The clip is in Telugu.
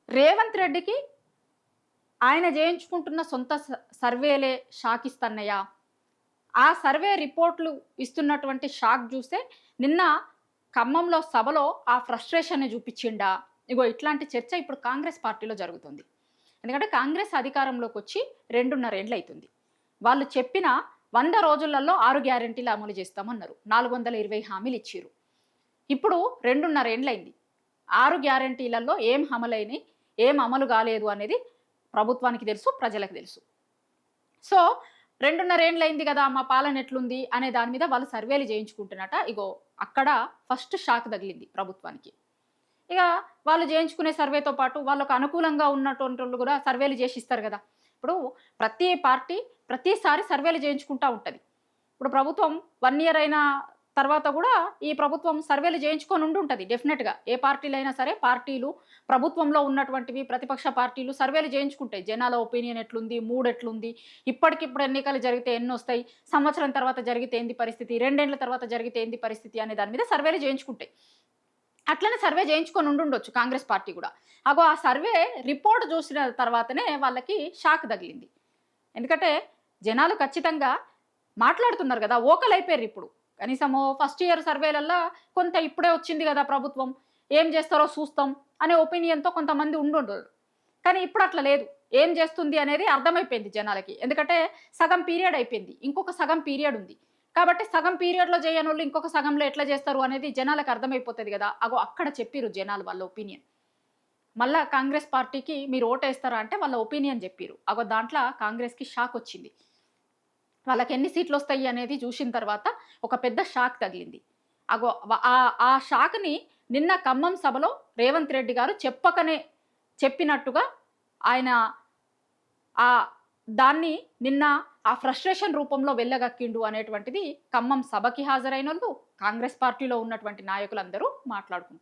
రేవంత్ రెడ్డికి ఆయన చేయించుకుంటున్న సొంత సర్వేలే షాక్ ఇస్తన్నయ్యా. ఆ సర్వే రిపోర్ట్‌లు ఇస్తున్నటువంటి షాక్ జూస్తే నిన్న ఖమ్మంలో సభలో ఆ ఫ్రస్ట్రేషన్‌ని జూపిచ్చిండా? ఇగో ఇట్లాంటి చర్చ ఇప్పుడు కాంగ్రెస్ పార్టీలో జరుగుతుంది. ఎందుకంటే కాంగ్రెస్ అధికారంలోకొచ్చి 2.5 ఏండ్లయితుంది. వాళ్ళు చెప్పిన 100 రోజులలో 6 గ్యారంటీలు అమలు చేస్తామన్నారు. 420 హామీలిచ్చిర్రు. ఇప్పుడు 2.5 ఏండ్లయింది. 6 గ్యారంటీలలో ఏం అమలైనయి, ఏం అమలు గాలేదు అనేది ప్రభుత్వానికి తెలుసు, ప్రజలకు తెలుసు. సో, 2.5 ఏండ్లయింది గదా! మా పాలన ఎట్లుంది అనే దాని మీద వాళ్ళు సర్వేలు చేయించుకుంటున్నట. ఇగో అక్కడ ఫస్ట్ షాక్ తగిలింది ప్రభుత్వానికి. ఇగ వాళ్ళు చేయించుకునే సర్వేతో పాటు వాళ్ళకు అనుకూలంగా ఉన్నటువంటోళ్ళు గూడా సర్వేలు చేసి ఇస్తారు గదా! ఇప్పుడు ప్రతి పార్టీ ప్రతిసారి సర్వేలు చేయించుకుంటా ఉంటది. ఇప్పుడు ప్రభుత్వం 1 ఇయర్ అయిన తర్వాత గూడా ఈ ప్రభుత్వం సర్వేలు చేయించుకొని ఉండుంటది డెఫినెట్‌గా. ఏ పార్టీలైనా సరే పార్టీలు ప్రభుత్వంలో ఉన్నటువంటివి ప్రతిపక్ష పార్టీలు సర్వేలు చేయించుకుంటాయి. జనాల ఒపీనియన్ ఎట్లుంది? మూడ్ ఎట్లుంది? ఇప్పటికిప్పుడు ఎన్నికలు జరిగితే ఎన్నొస్తాయి? సంవత్సరం తర్వాత జరిగితే ఏంది పరిస్థితి? 2 ఏండ్ల తర్వాత జరిగితే ఏంది పరిస్థితి? అనే దాని మీద సర్వేలు చేయించుకుంటాయి. అట్లనే సర్వే చేయించుకొని ఉండుండొచ్చు కాంగ్రెస్ పార్టీ గూడా. అగో ఆ సర్వే రిపోర్ట్ చూసిన తర్వాతనే వాళ్ళకి షాక్ తగిలింది. ఎందుకంటే జనాలు ఖచ్చితంగా మాట్లాడుతున్నారు గదా! వోకల్ అయిపోయారిప్పుడు. కనీసము ఫస్ట్ ఇయర్ సర్వేలల్లా కొంత ఇప్పుడే వచ్చింది గదా ప్రభుత్వం. ఏం జేస్తారో చూస్తాం అనే ఒపీనియన్‌తో కొంతమంది ఉండుండరు. కానీ ఇప్పుడు అట్లా లేదు. ఏం జేస్తుంది అనేది అర్థమైపోయింది జనాలకి. ఎందుకంటే సగం పీరియడ్ అయిపోయింది. ఇంకొక సగం పీరియడ్ ఉంది. కాబట్టి సగం పీరియడ్‌లో చేయనోళ్ళు ఇంకొక సగంలో ఎట్లా చేస్తారు అనేది జనాలకు అర్థమైపోతది గదా! అగో అక్కడ చెప్పిర్రు జనాలు వాళ్ళ ఒపీనియన్. మళ్ళా కాంగ్రెస్ పార్టీకి మీరు ఓటేస్తారా అంటే వాళ్ళ ఒపీనియన్ జెప్పిర్రు. అగో దాంట్ల కాంగ్రెస్‌కి షాకొచ్చింది. వాళ్ళకెన్ని సీట్లొస్తాయి అనేది జూషిన తర్వాత ఒక పెద్ద షాక్ తగిలింది. అగో ఆ షాక్‌ని నిన్న ఖమ్మం సభలో రేవంత్ రెడ్డి గారు చెప్పకనే చెప్పినట్టుగా ఆయన ఆహ్, దాన్ని నిన్న ఆ ఫ్రస్ట్రేషన్ రూపంలో వెళ్ళగక్కిండు అనేటువంటిది ఖమ్మం సభకి హాజరైనోళ్ళు, కాంగ్రెస్ పార్టీలో ఉన్నటువంటి నాయకులందరూ మాట్లాడుకుంటున్నారు.